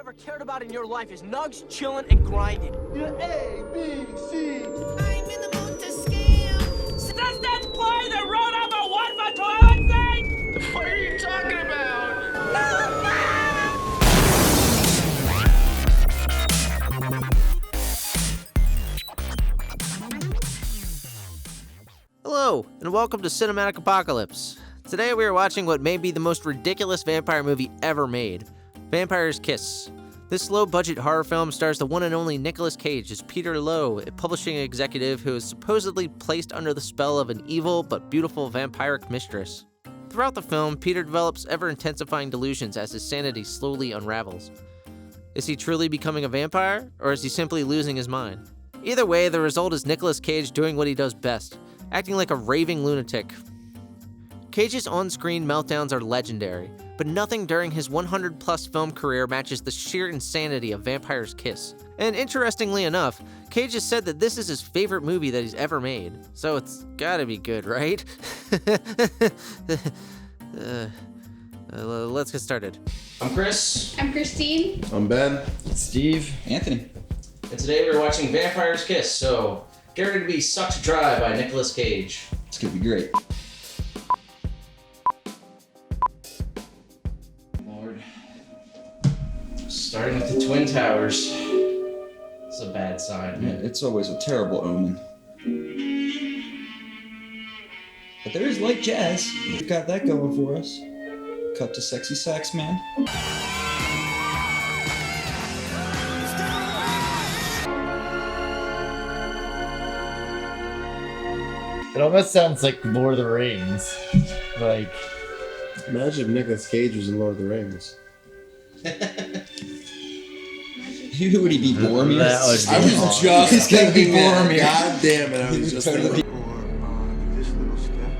ever cared about in your life is nugs, chilling, and grinding. You're A, B, C. I'm in the mood to scam. Does that play that wrote up a one for toilet thing? The fuck are you talking about? Hello, and welcome to Cinematic Apocalypse. Today we are watching what may be the most ridiculous vampire movie ever made, Vampire's Kiss. This low-budget horror film stars the one and only Nicolas Cage as Peter Loew, a publishing executive who is supposedly placed under the spell of an evil but beautiful vampiric mistress. Throughout the film, Peter develops ever-intensifying delusions as his sanity slowly unravels. Is he truly becoming a vampire, or is he simply losing his mind? Either way, the result is Nicolas Cage doing what he does best, acting like a raving lunatic. Cage's on-screen meltdowns are legendary, but nothing during his 100-plus film career matches the sheer insanity of Vampire's Kiss. And interestingly enough, Cage has said that this is his favorite movie that he's ever made, so it's gotta be good, right? Let's get started. I'm Chris. I'm Christine. I'm Ben. Steve. Anthony. And today we're watching Vampire's Kiss, so get ready to be sucked dry by Nicolas Cage. It's gonna be great. Lord. Starting with the Twin Towers. It's a bad sign. Yeah, it's always a terrible omen. But there is light jazz. We've got that going for us. Cut to sexy sax man. It almost sounds like Lord of the Rings. Like, imagine if Nicolas Cage was in Lord of the Rings. Who would he be, Boromir? I was just thinking Boromir. God damn it, I was just thinking. This little step.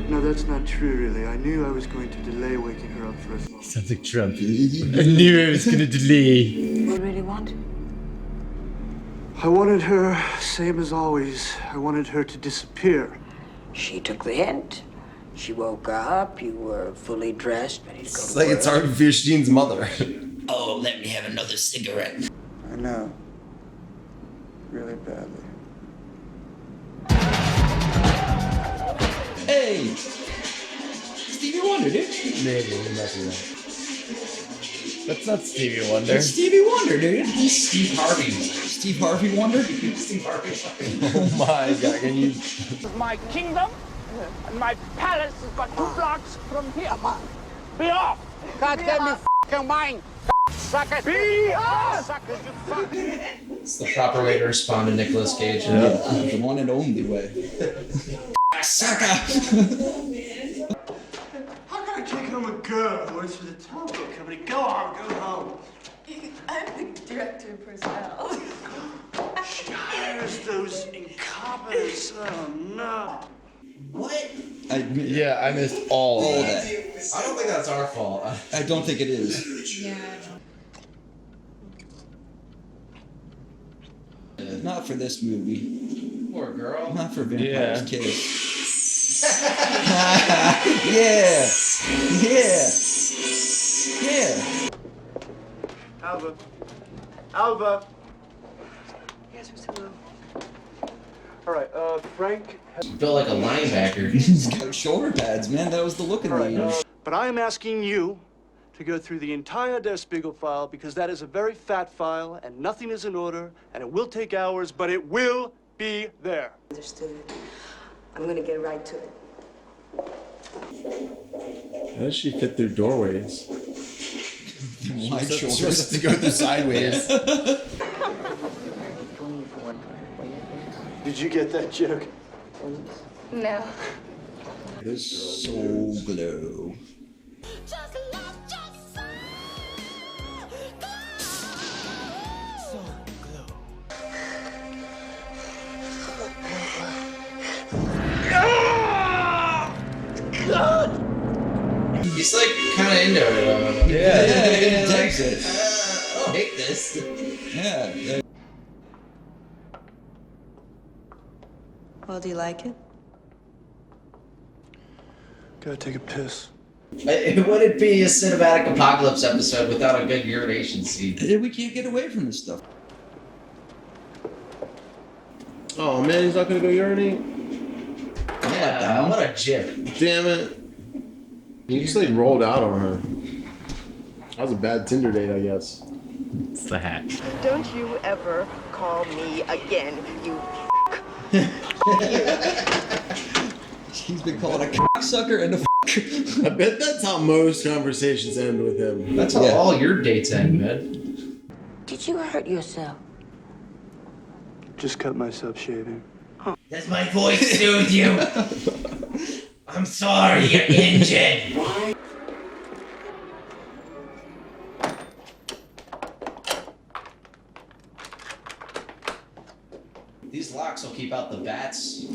No, that's not true, really. I knew I was going to delay waking her up for a moment. sounds like Trump. I knew I was gonna delay. What do you really want? I wanted her, same as always, I wanted her to disappear. She took the hint. She woke up. You were fully dressed, ready to go It's to like work. it's Harvey Fierstein's mother. Oh, let me have another cigarette. I know. Really badly. Hey! Stevie Wonder, dude. Maybe, we might be right. That's not Stevie Wonder. It's Stevie Wonder, dude. He's Steve Harvey. Steve Harvey Wonder? Steve Harvey. Oh my god, can you... My kingdom and my palace is but 2 blocks from here. Be off! God damn you f***ing mind! Suckers! Be off! Suckers, you fuck! It's the proper way to respond to Nicolas Cage. The one and only way. Sucker! How can I take home a girl who works for the telephone company? Go on, go home. I'm the director of personnel. She hires those incompetents. Oh, no. What? Yeah, I missed all All of that. that. I don't think that's our fault. I don't think it is. Yeah. Not for this movie. Poor girl. Not for Vampire's Yeah. Kiss. Yeah! Yeah! Yeah! Alva. Alva. Yes, Mr. Loew. All right, Frank. Built like a linebacker. He's got shoulder pads, man. That was the look of the age. But I am asking you to go through the entire Der Spiegel file because that is a very fat file and nothing is in order and it will take hours, but it will be there. Understood. I'm gonna get right to it. How does she fit through doorways? Wide She's shoulders. supposed to go through sideways. Did you get that joke? No. This soul glow. He's like kind of into it. Yeah, he like, takes it. I don't hate this. Yeah. Well, do you like it? Gotta take a piss. It wouldn't be a cinematic apocalypse episode without a good urination scene. We can't get away from this stuff. Oh man, he's not gonna go urinate? Yeah, what a jip. Damn it. You just like rolled out on her. That was a bad Tinder date, I guess. It's the hat. Don't you ever call me again, you He's been called a cocksucker and a I bet that's how most conversations end with him. That's how all your dates end, man. Did you hurt yourself? Just cut myself shaving. Does my voice soothe you? I'm sorry, you injured. These locks will keep out the bats.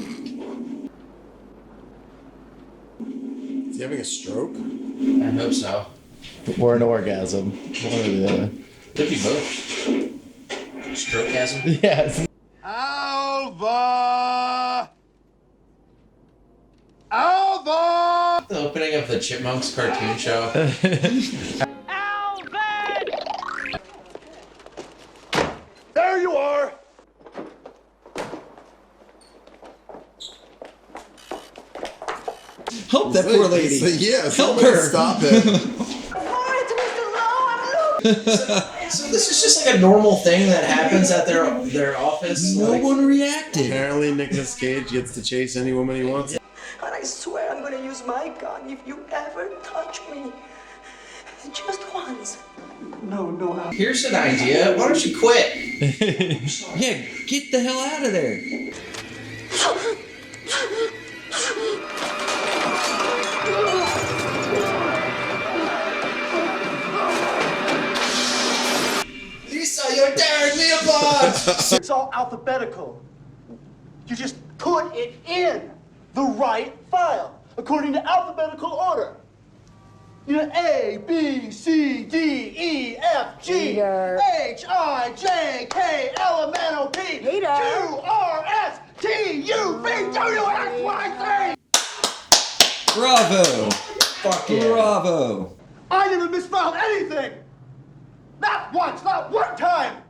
Is he having a stroke? I hope so. Or an orgasm. One or the other. Could be both. Strokegasm? Yes. Alva! Alva! The opening of the Chipmunks cartoon show. Alvin! There you are! Help that poor lady. Yeah, Help somebody her. stop it. So this is just like a normal thing that happens at their office. No one reacted. Apparently Nicolas Cage gets to chase any woman he wants. And I swear I'm gonna use my gun if you ever touch me. Just once. No, Al. Here's an idea. Why don't you quit? Yeah, get the hell out of there. Lisa, you're tearing me apart! It's all alphabetical. You just put it in the right file, according to alphabetical order. You know, A, B, C, D, E, F, G, Peter. H, I, J, K, L, M, N, O, P, Peter. Q, R, S, T, U, V, W, X, Y, Z. Bravo. Fuck yeah. Bravo. I never misspelled anything. Not once, not one time.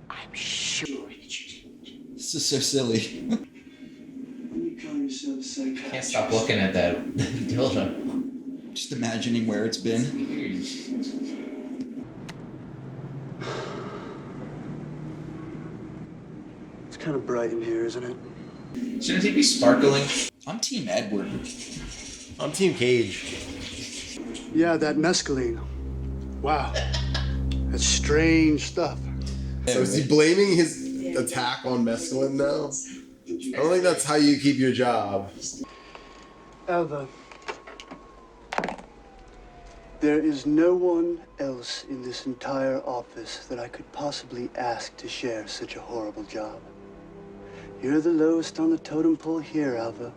I'm sure. This is so silly. You call yourself psychiatrist. Can't stop looking at that dildo. Just imagining where it's been. It's kind of bright in here, isn't it? Shouldn't he be sparkling? I'm Team Edward. I'm Team Cage. Yeah, that mescaline. Wow. That's strange stuff. So is he blaming his attack on mescaline now? I don't think that's how you keep your job. Alva, there is no one else in this entire office that I could possibly ask to share such a horrible job. You're the lowest on the totem pole here, Alva.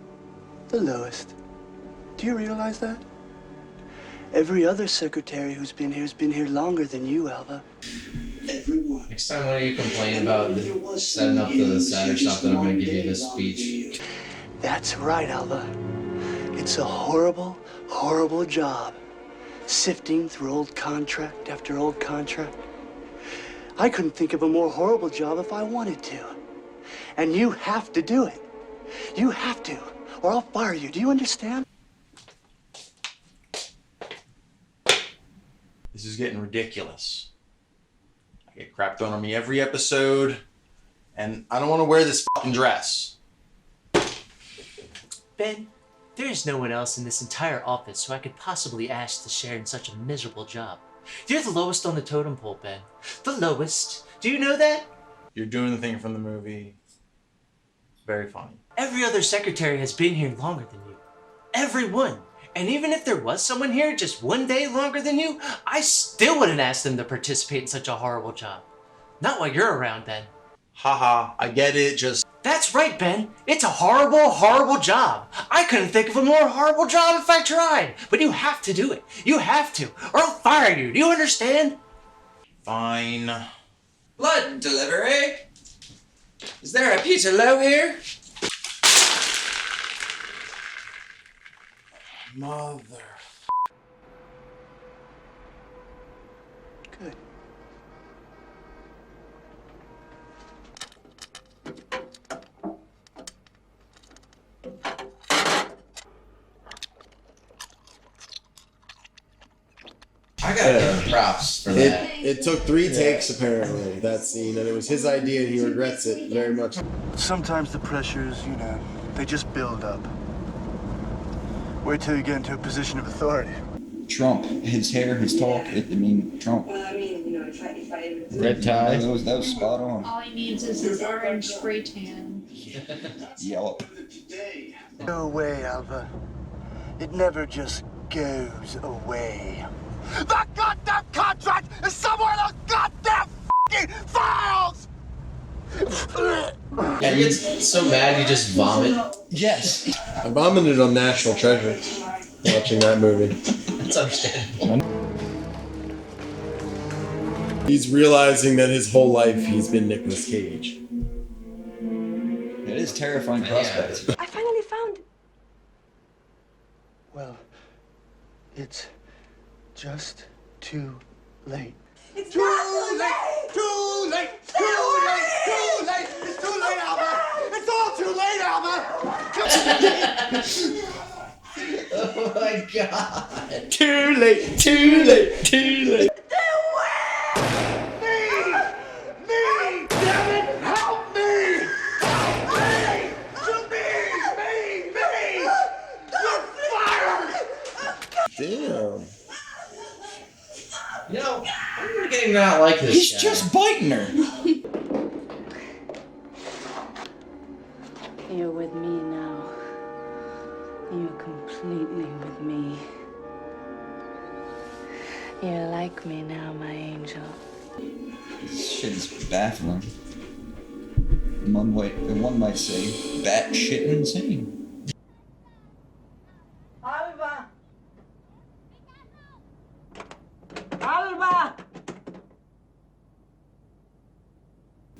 The lowest. Do you realize that? Every other secretary who's been here longer than you, Alva. Everyone. Next time when you complain about setting up the set or something, I'm gonna give you this speech. That's right, Alva. It's a horrible, horrible job. Sifting through old contract after old contract. I couldn't think of a more horrible job if I wanted to. And you have to do it. You have to, or I'll fire you. Do you understand? This is getting ridiculous. I get crap thrown on me every episode, and I don't want to wear this fucking dress. Ben, there is no one else in this entire office who I could possibly ask to share in such a miserable job. You're the lowest on the totem pole, Ben. The lowest. Do you know that? You're doing the thing from the movie. Very funny. Every other secretary has been here longer than you. Every one. And even if there was someone here just one day longer than you, I still wouldn't ask them to participate in such a horrible job. Not while you're around, Ben. Haha, I get it, just... That's right, Ben. It's a horrible, horrible job. I couldn't think of a more horrible job if I tried. But you have to do it. You have to, or I'll fire you. Do you understand? Fine. Blood delivery? Is there a Peter Loew here? Mother Good. I gotta give him props for that. It took 3 takes apparently, that scene, and it was his idea and he regrets it very much. Sometimes the pressures, you know, they just build up. Wait till you get into a position of authority. Trump, his hair, his talk, Trump. Well, I mean, you know, if I Red tie. That was spot on. all he needs is his orange spray tan. Yelp. Go away, Alva. It never just goes away. The goddamn contract is somewhere in those goddamn f***ing files! And he gets so mad you just vomit. Yes. I vomited on National Treasure watching that movie. That's understandable. He's realizing that his whole life he's been Nicolas Cage. It is a terrifying prospect. I finally found it. Well, it's just too late. It's not late! Too late! Too late! Too late! It's too late, Alva! It's all too late, Alva! Oh my god. Too late, too late, too late. Me! Damn it! Help me! Help me! Me! You're fired! Damn. You know, I'm beginning to not like this He's guy. just biting her. You're with me now. You're completely with me. You're like me now, my angel. This shit is baffling. One might say, bat shit insane. Alva! Alva!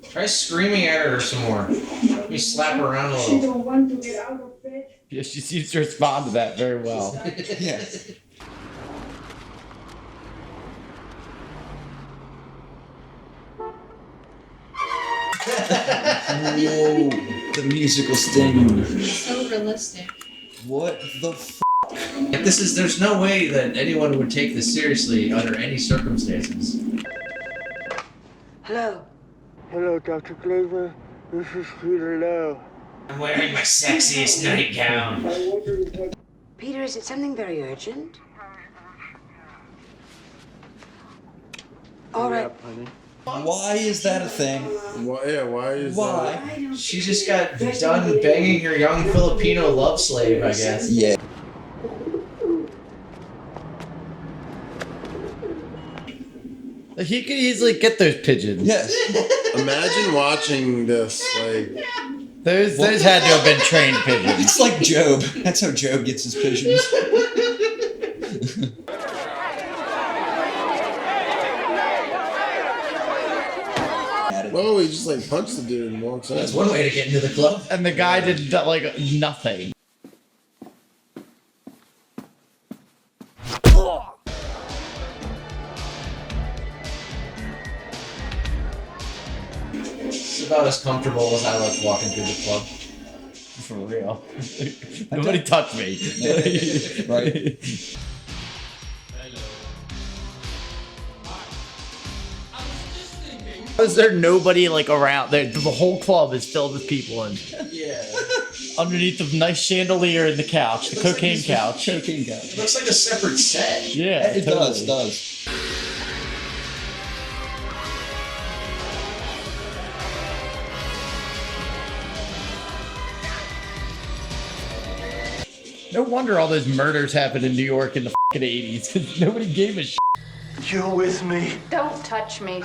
Try screaming at her some more. Let me slap her around a little. want to get out of bed? Yeah, she seems to respond to that very well. Yeah. Whoa, the musical sting. So realistic. What the f? There's no way that anyone would take this seriously under any circumstances. Hello. Hello, Dr. Glazer. This is Peter Loew. I'm wearing my sexiest nightgown. Peter, is it something very urgent? All right. Why is that a thing? Why is Why? She just got done banging her young Filipino love slave, I guess. Yeah. He could easily get those pigeons. Yes. Imagine watching this, like... Those had to have been trained pigeons. It's like Job. That's how Job gets his pigeons. Oh, he just like punched the dude and walks out. That's one way to get into the club. And the guy did like nothing. It's about as comfortable as I like walking through the club. For real. Nobody touched me. Right. Is there nobody like around there? The whole club is filled with people and Yeah. underneath the nice chandelier in the couch, the cocaine like couch. Cocaine couch. It looks like a separate set. Yeah, It totally. does. No wonder all those murders happened in New York in the fucking 80s, because nobody gave a shit. You're with me. Don't touch me.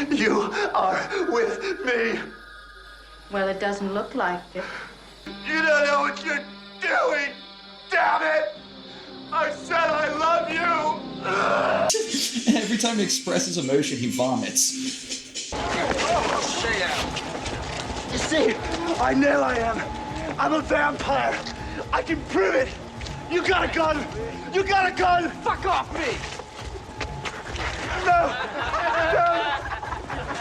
You are with me. Well, it doesn't look like it. You don't know what you're doing! Damn it! I said I love you! Every time he expresses emotion, he vomits. You see, I know I am. I'm a vampire. I can prove it. You got a gun. You got a gun. Fuck off me.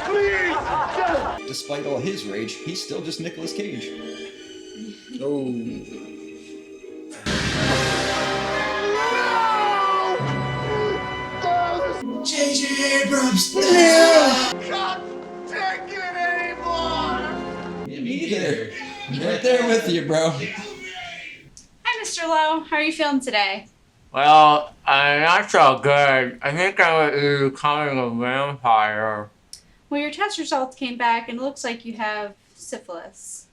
Please! Don't! Despite all his rage, he's still just Nicolas Cage. Oh. J.J. Abrams! Can't take it anymore! Me either. Right there with you, bro. Hi, Mr. Loew. How are you feeling today? Well, I'm not so good. I think I was becoming a vampire. Well, your test results came back and it looks like you have syphilis.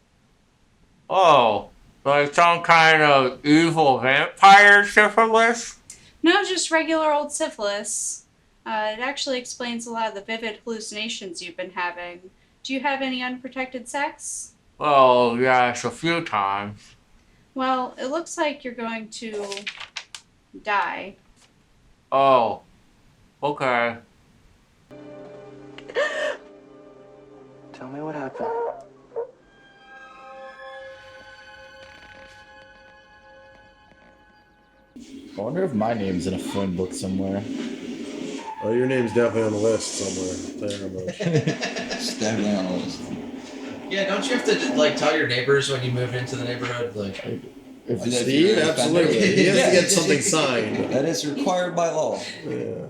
Oh, like some kind of evil vampire syphilis? No, just regular old syphilis. It actually explains a lot of the vivid hallucinations you've been having. Do you have any unprotected sex? Well, yes, a few times. Well, it looks like you're going to die. Oh, okay. Tell me what happened. I wonder if my name's in a phone book somewhere. Oh, your name's definitely on the list somewhere. Tell you how much. It's definitely on the list. Yeah, don't you have to like tell your neighbors when you move into the neighborhood? Like, Steve, absolutely. He has to get something signed. That is required by law. Yeah.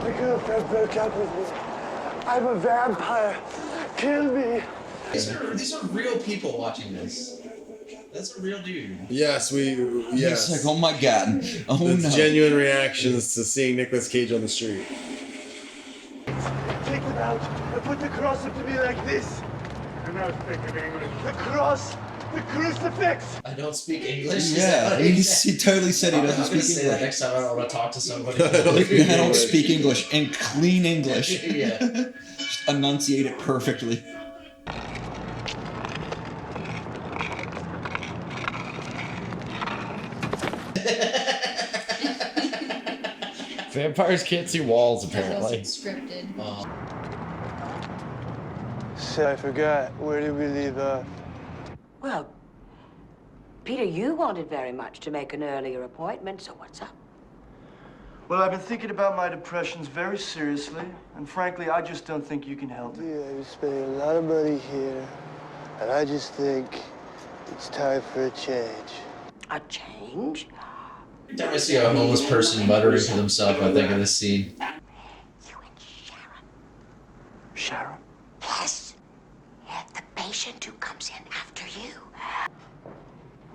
My girlfriend broke up with me. I'm a vampire. Kill me. these are real people watching this. That's a real dude. Yes, yes. It's like, oh my god. Oh That's no. genuine reactions to seeing Nicolas Cage on the street. Take them out and put the cross up to me like this. And now speak in English. The cross, the crucifix. I don't speak English. Yeah, he totally said he doesn't I'm gonna speak say that English. next time I want to talk to somebody. I don't speak English and clean English. Yeah. Just enunciate it perfectly. Vampires can't see walls, That apparently. wasn't scripted. So I forgot. Where did we leave off? Well, Peter, you wanted very much to make an earlier appointment, so what's up? Well, I've been thinking about my depressions very seriously, and frankly, I just don't think you can help me. Yeah, you're spending a lot of money here, and I just think it's time for a change. A change? Every time I see a homeless person muttering to themselves, I think of this scene. You and Sharon. Sharon? Yes. The patient who comes in after you.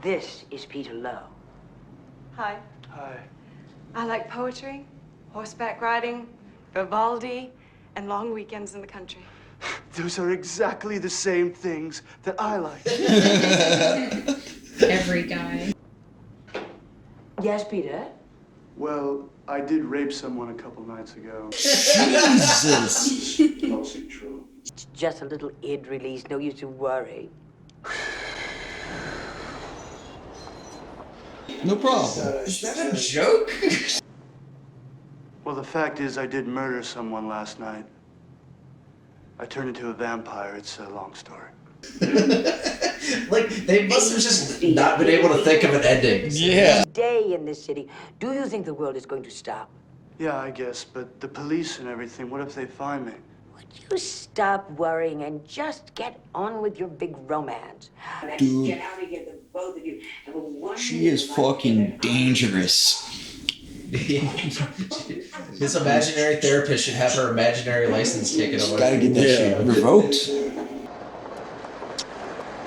This is Peter Loew. Hi. Hi. I like poetry, horseback riding, Vivaldi, and long weekends in the country. Those are exactly the same things that I like. Every guy. Yes, Peter? Well, I did rape someone a couple nights ago. Jesus! Mostly true. It's just a little id release, no use to worry. No problem. Is that a joke? Well, the fact is, I did murder someone last night. I turned into a vampire. It's a long story. Like, they must have just not been able to think of an ending. Yeah. Day in this city. Do you think the world is going to stop? Yeah, I guess, but the police and everything, what if they find me? Would you stop worrying and just get on with your big romance? Dude. Get out of here, the both of you. Have a wonderful She is fucking dangerous. His imaginary therapist should have her imaginary license taken away. Gotta get that shit revoked.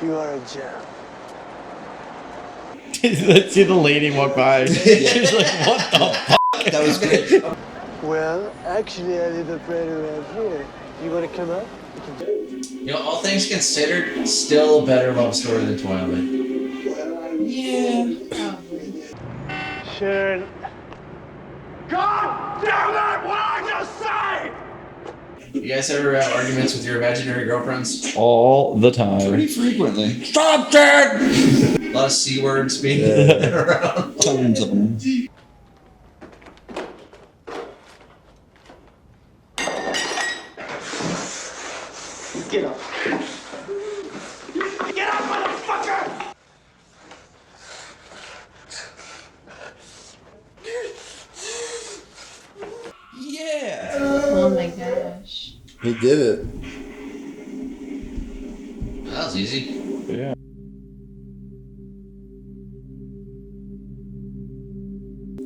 You are a gem. Let's see the lady walk by. She's like, what the fuck? That was great. Well, actually, I live up right around here. You want to come up? You know, all things considered, still a better love story than Twilight. Yeah. Probably. Sharon. God damn it! What did I just say? You guys ever have arguments with your imaginary girlfriends? All the time. Pretty frequently. Stop that! A lot of C words being around. Tons of them. Get up. Get up, motherfucker! Yeah! Oh my gosh. He did it. That was easy. Yeah.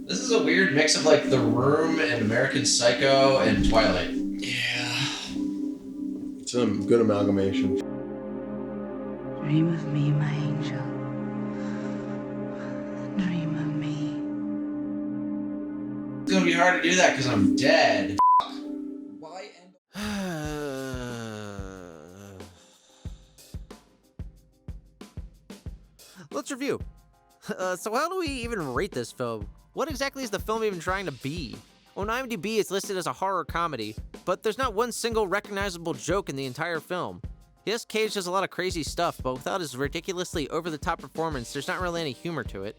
This is a weird mix of like The Room and American Psycho and Twilight. Yeah. It's a good amalgamation. Dream of me, my angel. Dream of me. It's gonna be hard to do that because I'm dead. Why end? Let's review. So how do we even rate this film? What exactly is the film even trying to be? On IMDb, it's listed as a horror comedy, but there's not one single recognizable joke in the entire film. Yes, Cage does a lot of crazy stuff, but without his ridiculously over-the-top performance, there's not really any humor to it.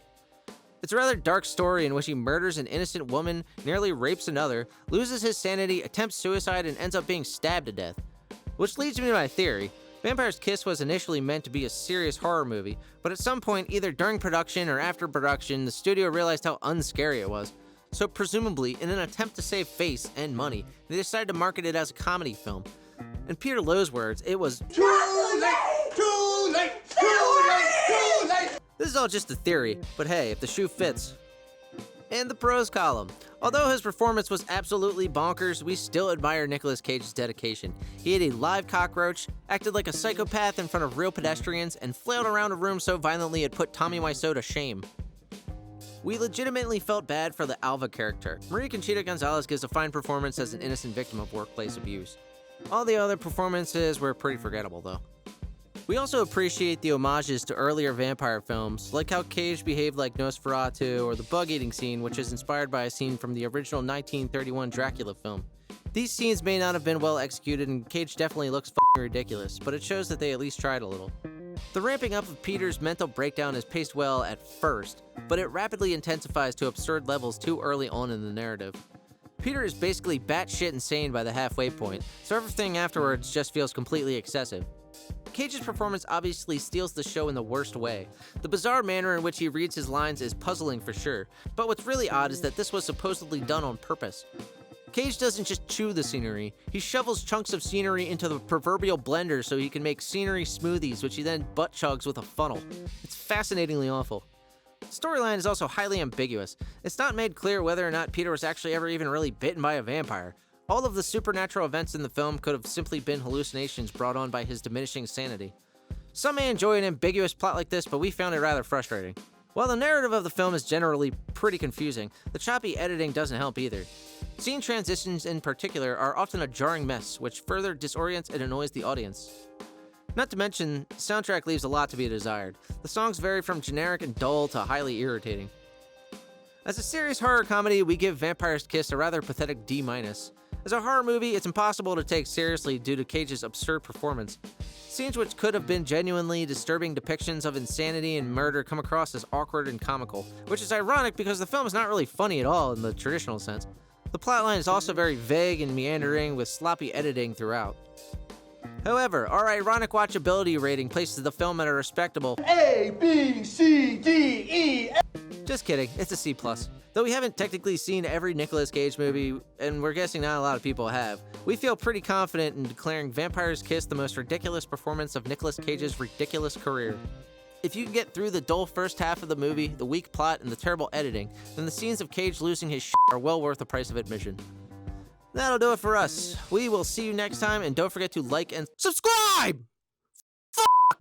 It's a rather dark story in which he murders an innocent woman, nearly rapes another, loses his sanity, attempts suicide, and ends up being stabbed to death. Which leads me to my theory. Vampire's Kiss was initially meant to be a serious horror movie, but at some point, either during production or after production, the studio realized how unscary it was. So presumably, in an attempt to save face and money, they decided to market it as a comedy film. In Peter Loew's words, it was too late, too late, too late, too late. This is all just a theory, but hey, if the shoe fits. And the pros column. Although his performance was absolutely bonkers, we still admire Nicolas Cage's dedication. He ate a live cockroach, acted like a psychopath in front of real pedestrians, and flailed around a room so violently it put Tommy Wiseau to shame. We legitimately felt bad for the Alva character. Maria Conchita Gonzalez gives a fine performance as an innocent victim of workplace abuse. All the other performances were pretty forgettable, though. We also appreciate the homages to earlier vampire films, like how Cage behaved like Nosferatu, or the bug-eating scene, which is inspired by a scene from the original 1931 Dracula film. These scenes may not have been well executed, and Cage definitely looks f***ing ridiculous, but it shows that they at least tried a little. The ramping up of Peter's mental breakdown is paced well at first, but it rapidly intensifies to absurd levels too early on in the narrative. Peter is basically batshit insane by the halfway point, so everything afterwards just feels completely excessive. Cage's performance obviously steals the show in the worst way. The bizarre manner in which he reads his lines is puzzling for sure, but what's really odd is that this was supposedly done on purpose. Cage doesn't just chew the scenery, he shovels chunks of scenery into the proverbial blender so he can make scenery smoothies, which he then butt chugs with a funnel. It's fascinatingly awful. The storyline is also highly ambiguous. It's not made clear whether or not Peter was actually ever even really bitten by a vampire. All of the supernatural events in the film could have simply been hallucinations brought on by his diminishing sanity. Some may enjoy an ambiguous plot like this, but we found it rather frustrating. While the narrative of the film is generally pretty confusing, the choppy editing doesn't help either. Scene transitions in particular are often a jarring mess, which further disorients and annoys the audience. Not to mention, the soundtrack leaves a lot to be desired. The songs vary from generic and dull to highly irritating. As a serious horror comedy, we give Vampire's Kiss a rather pathetic D-. As a horror movie, it's impossible to take seriously due to Cage's absurd performance. Scenes which could have been genuinely disturbing depictions of insanity and murder come across as awkward and comical, which is ironic because the film is not really funny at all in the traditional sense. The plotline is also very vague and meandering with sloppy editing throughout. However, our ironic watchability rating places the film at a respectable A, B, C, D, E, F. Just kidding, it's a C+. Though we haven't technically seen every Nicolas Cage movie, and we're guessing not a lot of people have, we feel pretty confident in declaring Vampire's Kiss the most ridiculous performance of Nicolas Cage's ridiculous career. If you can get through the dull first half of the movie, the weak plot, and the terrible editing, then the scenes of Cage losing his shit are well worth the price of admission. That'll do it for us. We will see you next time, and don't forget to like and subscribe! Fuck!